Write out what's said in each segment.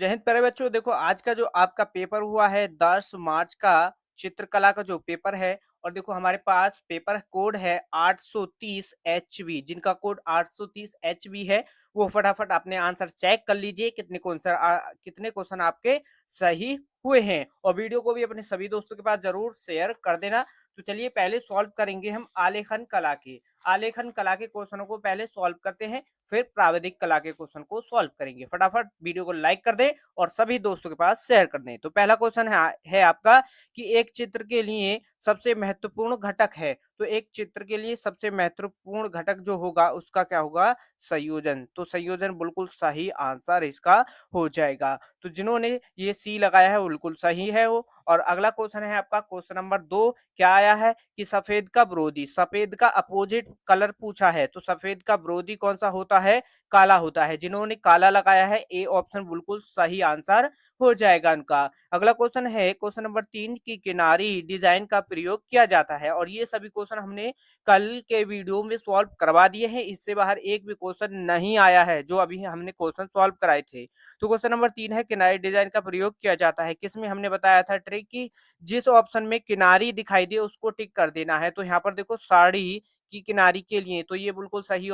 जय हिंद प्यारे बच्चों। देखो आज का जो आपका पेपर हुआ है 10 मार्च का चित्रकला का जो पेपर है, और देखो हमारे पास पेपर कोड है 830 HB। जिनका कोड 830 HB है वो फटाफट अपने आंसर चेक कर लीजिए कितने क्वेश्चन आपके सही हुए हैं, और वीडियो को भी अपने सभी दोस्तों के पास जरूर शेयर कर देना। तो चलिए पहले सॉल्व करेंगे हम आलेखन कला के क्वेश्चनों को पहले सॉल्व करते हैं, फिर प्राविधिक कला के क्वेश्चन को सॉल्व करेंगे। फटाफट वीडियो को लाइक कर दें और सभी दोस्तों के पास शेयर कर दें। तो पहला क्वेश्चन है आपका कि एक चित्र के लिए सबसे महत्वपूर्ण घटक है। तो एक चित्र के लिए सबसे महत्वपूर्ण घटक जो होगा उसका क्या होगा? संयोजन। तो संयोजन बिल्कुल सही आंसर इसका हो जाएगा। तो जिन्होंने ये सी लगाया है वो बिल्कुल सही है वो। और अगला क्वेश्चन है आपका क्वेश्चन नंबर 2। क्या आया है कि सफेद का विरोधी, सफेद का अपोजिट कलर पूछा है। तो सफेद का विरोधी कौन सा होता है? काला होता है। जिन्होंने काला लगाया है ए ऑप्शन बिल्कुल सही आंसर हो जाएगा उनका। अगला क्वेश्चन है क्वेश्चन नंबर 3 की किनारी डिजाइन का प्रयोग किया जाता है। और ये सभी क्वेश्चन हमने कल के वीडियो में सॉल्व करवा दिए हैं, इससे बाहर एक भी क्वेश्चन नहीं आया है जो अभी हमने क्वेश्चन सॉल्व कराए थे। तो क्वेश्चन नंबर 3 है किनारी डिजाइन का प्रयोग किया जाता है। किसमें हमने बताया था ट्रिक की जिस ऑप्शन में किनारी दिखाई दे उसको टिक कर देना है। तो यहाँ पर देखो साड़ी की किनारी के लिए, तो ये बिल्कुल सही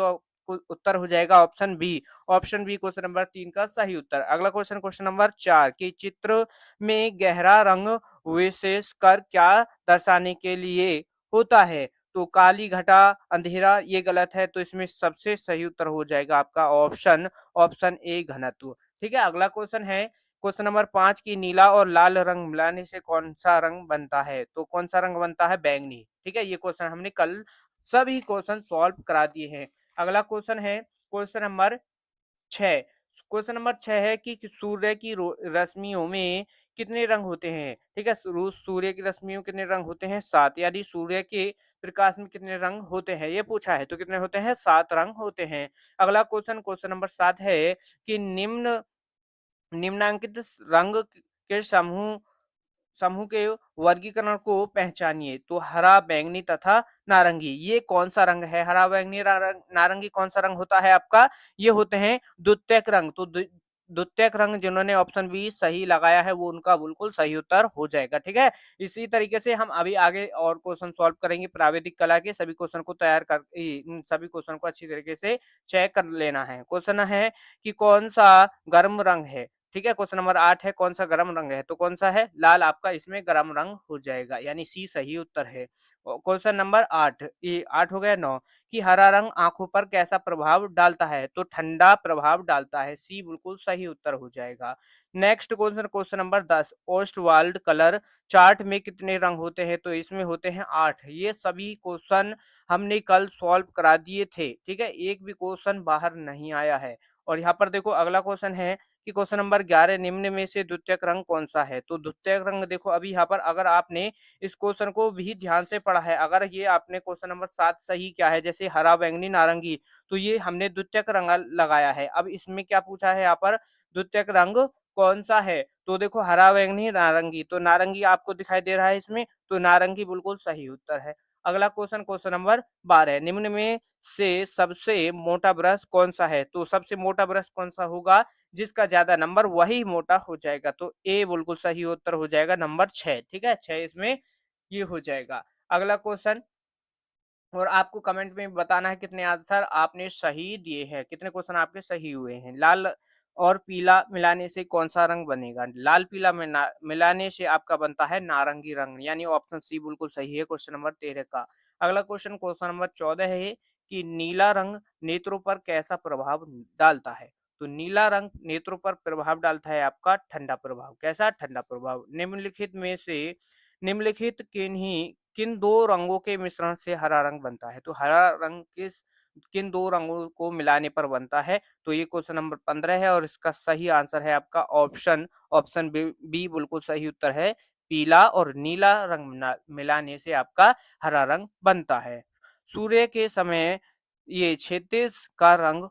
उत्तर हो जाएगा option B. Option B question number 3 का सही उत्तर। अगला क्वेश्चन क्वेश्चन नंबर 4 कि चित्र में गहरा रंग विशेष कर क्या दर्शाने के लिए होता है। तो काली घटा, अंधेरा, ये गलत है। तो इसमें सबसे सही उत्तर हो जाएगा आपका ऑप्शन ऑप्शन ए घनत्व। ठीक है। अगला क्वेश्चन है क्वेश्चन नंबर 5 की नीला और लाल रंग मिलाने से कौन सा रंग बनता है। तो कौन सा रंग बनता है? बैंगनी। ठीक है। ये क्वेश्चन हमने कल सभी क्वेश्चन सॉल्व करा दिए हैं। अगला क्वेश्चन है क्वेश्चन नंबर 6। क्वेश्चन नंबर 6 है कि सूर्य की रश्मियों में कितने रंग होते हैं। ठीक है। सूर्य की रश्मियों में कितने रंग होते हैं? 7। यानी सूर्य के प्रकाश में कितने रंग होते हैं ये पूछा है। तो कितने होते हैं? 7 रंग होते हैं। अगला क्वेश्चन क्वेश्चन नंबर 7 है कि निम्नांकित रंग के समूह समूह के वर्गीकरण को पहचानिए। तो हरा, बैंगनी तथा नारंगी, ये कौन सा रंग है? हरा, बैंगनी, नारंगी कौन सा रंग होता है आपका? ये होते हैं द्वितीयक रंग। तो द्वितीयक रंग जिन्होंने ऑप्शन बी सही लगाया है वो उनका बिल्कुल सही उत्तर हो जाएगा। ठीक है। इसी तरीके से हम अभी आगे और क्वेश्चन सॉल्व करेंगे प्राविधिक कला के। सभी क्वेश्चन को तैयार कर इन सभी क्वेश्चन को अच्छी तरीके से चेक कर लेना है। क्वेश्चन है कि कौन सा गर्म रंग है। ठीक है। क्वेश्चन नंबर 8 है कौन सा गरम रंग है। तो कौन सा है? लाल आपका इसमें गरम रंग हो जाएगा, यानी सी सही उत्तर है। क्वेश्चन नंबर 8, ये 8 हो गया। 9 कि हरा रंग आंखों पर कैसा प्रभाव डालता है। तो ठंडा प्रभाव डालता है। सी बिल्कुल सही उत्तर हो जाएगा। Next question question number 10 Ostwald colour chart में कितने रंग होते हैं। तो इसमें होते हैं 8। ये सभी क्वेश्चन हमने कल सॉल्व करा दिए थे। ठीक है। एक भी क्वेश्चन बाहर नहीं आया है। और यहाँ पर देखो अगला क्वेश्चन है कि क्वेश्चन नंबर 11 निम्न में से द्वितीयक रंग कौन सा है। तो द्वितीयक रंग देखो अभी यहाँ पर अगर आपने इस क्वेश्चन को भी ध्यान से पढ़ा है, अगर ये आपने क्वेश्चन नंबर 7 सही क्या है, जैसे हरा, बैंगनी, नारंगी, तो ये हमने द्वितीयक रंग लगाया है। अब इसमें क्या पूछा है यहाँ पर? द्वितीयक रंग कौन सा है। तो देखो हरा, बैंगनी, नारंगी, तो नारंगी आपको दिखाई दे रहा है इसमें, तो नारंगी बिल्कुल सही उत्तर है। अगला क्वेश्चन क्वेश्चन नंबर 12 निम्न में से सबसे मोटा ब्रश कौन सा है। तो सबसे मोटा ब्रश कौन सा होगा? जिसका ज्यादा नंबर वही मोटा हो जाएगा। तो ए बिल्कुल सही उत्तर हो जाएगा नंबर 6। ठीक है। 6 इसमें ये हो जाएगा। अगला क्वेश्चन, और आपको कमेंट में बताना है कितने आंसर आपने सही दिए हैं, कितने क्वेश्चन आपके सही हुए हैं। लाल और पीला मिलाने से कौन सा रंग बनेगा। लाल पीला मिलाने से आपका बनता है नारंगी रंग, यानी ऑप्शन सी बिल्कुल सही है क्वेश्चन नंबर 13 का। अगला क्वेश्चन क्वेश्चन नंबर 14 है कि नीला रंग नेत्रों पर कैसा प्रभाव डालता है। तो नीला रंग नेत्रों पर प्रभाव डालता है आपका ठंडा प्रभाव। कैसा? ठंडा प्रभाव। निम्नलिखित में से निम्नलिखित किन दो रंगों के मिश्रण से हरा रंग बनता है। तो हरा रंग किन दो रंगों को मिलाने पर बनता है। तो ये क्वेश्चन नंबर 15 है और इसका सही आंसर है आपका ऑप्शन ऑप्शन बी बिल्कुल सही उत्तर है। पीला और नीला रंग मिलाने से आपका हरा रंग बनता है। सूर्य के समय ये क्षितिज का रंग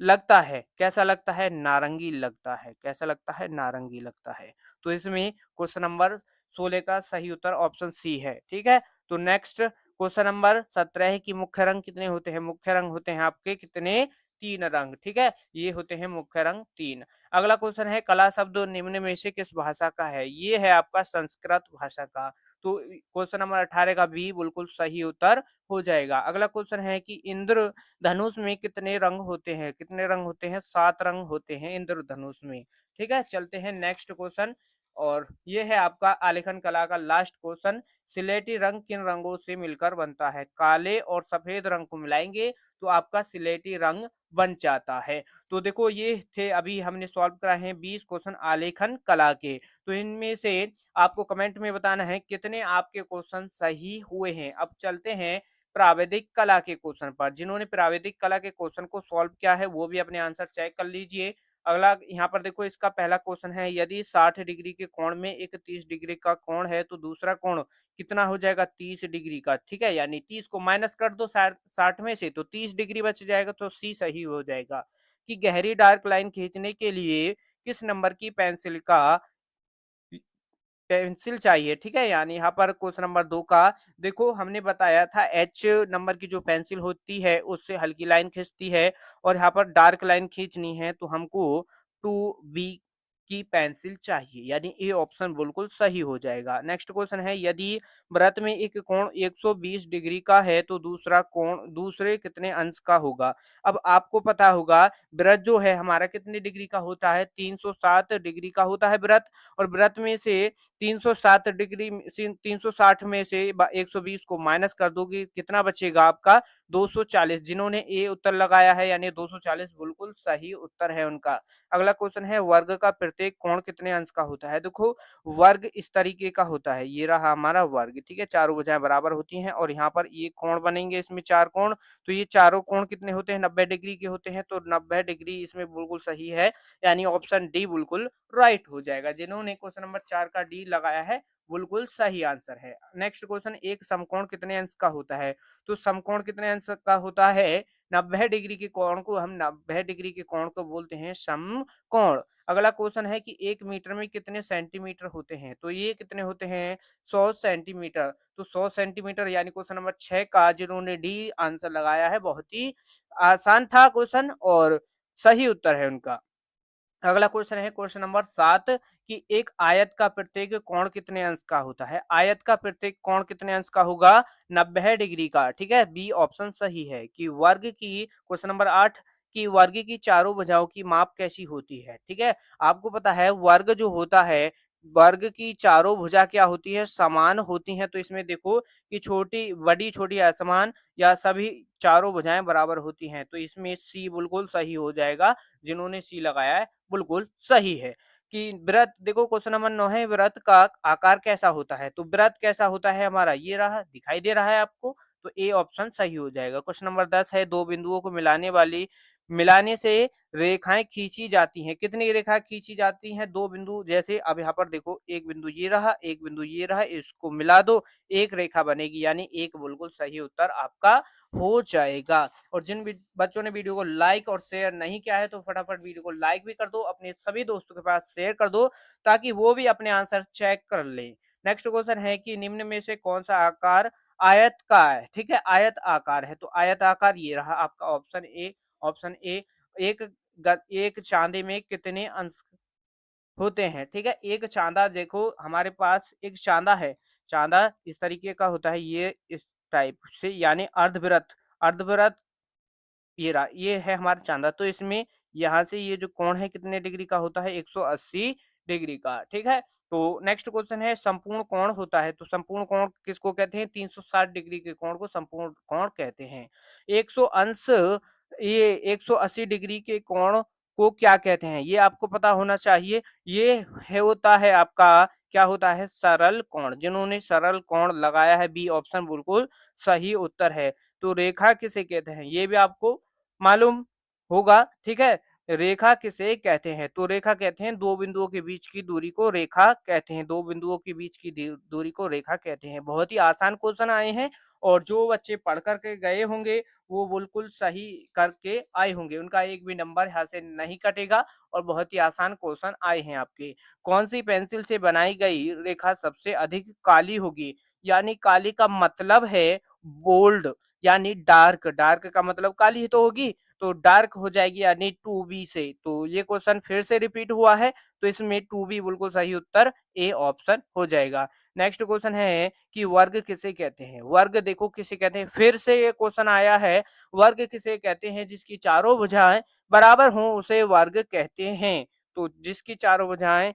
लगता है कैसा लगता है? नारंगी लगता है। कैसा लगता है? नारंगी लगता है। तो इसमें क्वेश्चन नंबर 16 का सही उत्तर ऑप्शन सी है। ठीक है। तो नेक्स्ट क्वेश्चन नंबर 17 है कि मुख्य रंग कितने होते हैं। मुख्य रंग होते हैं आपके कितने? 3 रंग, ठीक है? ये होते हैं मुख्य रंग 3। अगला क्वेश्चन है कला शब्द निम्न में से किस भाषा का है? ये है आपका संस्कृत भाषा का। तो क्वेश्चन नंबर 18 का बी बिल्कुल सही उत्तर हो जाएगा। अगला क्वेश्चन है कि इंद्रधनुष में कितने रंग होते हैं? कितने रंग होते हैं? 7 रंग होते हैं इंद्रधनुष में। ठीक है? चलते हैं नेक्स्ट क्वेश्चन और ये है आपका आलेखन कला का लास्ट क्वेश्चन। सिलेटी रंग किन रंगों से मिलकर बनता है? काले और सफेद रंग को मिलाएंगे तो आपका सिलेटी रंग बन जाता है। तो देखो ये थे अभी हमने सॉल्व कराए हैं 20 क्वेश्चन आलेखन कला के। तो इनमें से आपको कमेंट में बताना है कितने आपके क्वेश्चन सही हुए हैं। अब चलते हैं प्राविधिक कला के क्वेश्चन पर। जिन्होंने प्राविधिक कला के क्वेश्चन को सॉल्व किया है वो भी अपने आंसर चेक कर लीजिए। अगला यहाँ पर देखो इसका पहला क्वेश्चन है यदि 60 डिग्री के कोण में एक 30 डिग्री का कोण है तो दूसरा कोण कितना हो जाएगा? 30 डिग्री का, ठीक है? यानी 30 को माइनस कर दो 60 में से तो 30 डिग्री बच जाएगा, तो सी सही हो जाएगा। कि गहरी डार्क लाइन खींचने के लिए किस नंबर की पेंसिल चाहिए, ठीक है? यानी यहाँ पर क्वेश्चन नंबर 2 का देखो हमने बताया था एच नंबर की जो पेंसिल होती है उससे हल्की लाइन खींचती है और यहाँ पर डार्क लाइन खींचनी है तो हमको 2B की पेंसिल चाहिए, यानी ए ऑप्शन बिल्कुल सही हो जाएगा। नेक्स्ट क्वेश्चन है यदि वृत्त में एक कोण 120 डिग्री का है तो दूसरा कोण दूसरे कितने अंश का होगा? अब आपको पता होगा वृत्त जो है हमारा कितने डिग्री का होता है? 307 डिग्री का होता है वृत्त। और वृत्त में से 307 डिग्री से 360 में से 120 को माइनस कर दोगे कितना बचेगा आपका? 240। जिन्होंने ए उत्तर लगाया है यानी 240 बिल्कुल सही उत्तर है उनका। अगला क्वेश्चन है वर्ग का प्रत्येक कोण कितने अंश का होता है? देखो वर्ग इस तरीके का होता है, ये रहा हमारा वर्ग, ठीक है? चारों भुजाएं बराबर होती हैं और यहाँ पर ये कोण बनेंगे इसमें 4 कोण, तो ये चारों कोण कितने होते हैं? 90 डिग्री के होते हैं, तो 90 डिग्री इसमें बिल्कुल सही है, यानी ऑप्शन डी बिल्कुल राइट हो जाएगा। जिन्होंने क्वेश्चन नंबर 4 का डी लगाया है बिल्कुल सही आंसर है। नेक्स्ट क्वेश्चन एक समकोण कितने अंश का होता है? तो समकोण कितने अंश का होता है? 90 डिग्री के कोण को हम 90 डिग्री के कोण को बोलते हैं समकोण। अगला क्वेश्चन है कि 1 मीटर में कितने सेंटीमीटर होते हैं? तो ये कितने होते हैं? 100 सेंटीमीटर। तो 100 सेंटीमीटर यानी क्वेश्चन नंबर 6 का जिन्होंने डी आंसर लगाया है बहुत ही आसान था क्वेश्चन और सही उत्तर है उनका। अगला क्वेश्चन है क्वेश्चन नंबर 7 कि एक आयत का प्रत्येक कोण कितने अंश का होता है? आयत का प्रत्येक कोण कितने अंश का होगा? 90 डिग्री का, ठीक है? बी ऑप्शन सही है। कि वर्ग की क्वेश्चन नंबर 8 कि वर्ग की चारों भुजाओं की माप कैसी होती है? ठीक है? आपको पता है वर्ग जो होता है, वर्ग की चारों भुजा क्या होती है? समान होती हैं। तो इसमें देखो कि छोटी, बड़ी, छोटी, असमान या सभी चारों भुजाएं बराबर होती हैं। तो इसमें सी बिल्कुल सही हो जाएगा। जिन्होंने सी लगाया है बिल्कुल सही है। कि व्रत देखो क्वेश्चन नंबर 9 है व्रत का आकार कैसा होता है? तो व्रत कैसा होता है हमारा? ये रहा, दिखाई दे रहा है आपको, तो ए ऑप्शन सही हो जाएगा। क्वेश्चन नंबर 10 है दो बिंदुओं को मिलाने से रेखाएं खींची जाती हैं। कितनी रेखाएं खींची जाती हैं? दो बिंदु, जैसे अब यहाँ पर देखो एक बिंदु ये रहा, एक बिंदु ये रहा, इसको मिला दो, एक रेखा बनेगी, यानी एक बिल्कुल सही उत्तर आपका हो जाएगा। और जिन बच्चों ने वीडियो को लाइक और शेयर नहीं किया है तो फटाफट वीडियो को लाइक भी कर दो, अपने सभी दोस्तों के पास शेयर कर दो ताकि वो भी अपने आंसर चेक कर ले। नेक्स्ट क्वेश्चन है कि निम्न में से कौन सा आकार आयत का है? ठीक है, आयत आकार है। तो आयत आकार ये रहा आपका ऑप्शन ए। Option A. एक एक चांदे में कितने अंश होते हैं? ठीक है, एक चांदा देखो हमारे पास एक चांदा है। चांदा इस तरीके का होता है, ये इस टाइप से, यानी अर्धवृत्त। अर्धवृत्त ये रहा, ये है हमारा चांदा। तो इसमें यहाँ से ये जो कोण है कितने डिग्री का होता है? 180 डिग्री का, ठीक है? तो नेक्स्ट क्वेश्चन है संपूर्ण कोण होता है, तो संपूर्ण कोण किसको कहते हैं? 360 डिग्री के कोण को संपूर्ण कोण कहते हैं। 100 अंश ये 180 डिग्री के कोण को क्या कहते हैं? ये आपको पता होना चाहिए। ये है होता है आपका, क्या होता है? सरल कोण। जिन्होंने सरल कोण लगाया है बी ऑप्शन बिल्कुल सही उत्तर है। तो रेखा किसे कहते हैं? ये भी आपको मालूम होगा, ठीक है? रेखा किसे कहते हैं? तो रेखा कहते हैं दो बिंदुओं के बीच की दूरी को रेखा कहते हैं। दो बिंदुओं के बीच की दूरी को रेखा कहते हैं। बहुत ही आसान क्वेश्चन आए हैं और जो बच्चे पढ़ कर के गए होंगे, वो बिल्कुल सही करके आए होंगे। उनका एक भी नंबर यहाँ से नहीं कटेगा और बहुत ही आसान क्वेश्चन आए हैं आपके। कौन-सी पेंसिल से बनाई गई रेखा सबसे अधिक काली होगी? यानी काली का मतलब है बोल्ड यानी डार्क, डार्क का मतलब काली ही तो होगी, तो डार्क हो जाएगी यानी 2B से। तो ये क्वेश्चन फिर से रिपीट हुआ है, तो इसमें 2B बिल्कुल सही उत्तर ए ऑप्शन हो जाएगा। नेक्स्ट क्वेश्चन है कि वर्ग किसे कहते हैं? वर्ग देखो किसे कहते हैं, फिर से ये क्वेश्चन आया है, वर्ग किसे कहते हैं जिसकी चारों भुजाएँ बराबर हों उसे वर्ग कहते हैं। तो जिसकी चारों भुजाएँ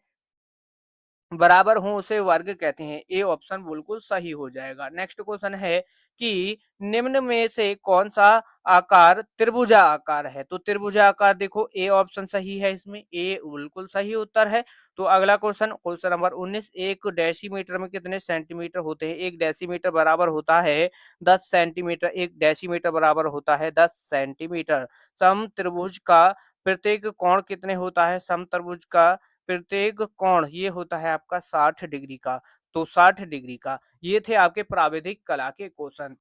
बराबर हों उसे वर्ग कहते हैं। ए ऑप्शन बिल्कुल सही हो जाएगा। नेक्स्ट क्वेश्चन है कि निम्न में से कौन-सा आकार त्रिभुजाकार है? तो त्रिभुजाकार देखो ए ऑप्शन सही है इसमें, ए बिल्कुल सही उत्तर है। तो अगला क्वेश्चन, क्वेश्चन नंबर 19, 1 डेसीमीटर में कितने सेंटीमीटर होते हैं? 1 डेसीमीटर बराबर होता है 10 सेंटीमीटर, 1 डेसीमीटर बराबर होता है 10 सेंटीमीटर। समत्रिभुज का प्रत्येक कोण कितने होता है? समत्रिभुज का प्रत्येक कोण ये होता है आपका 60 डिग्री का, तो 60 डिग्री का। ये थे आपके प्राविधिक कला के क्वेश्चन।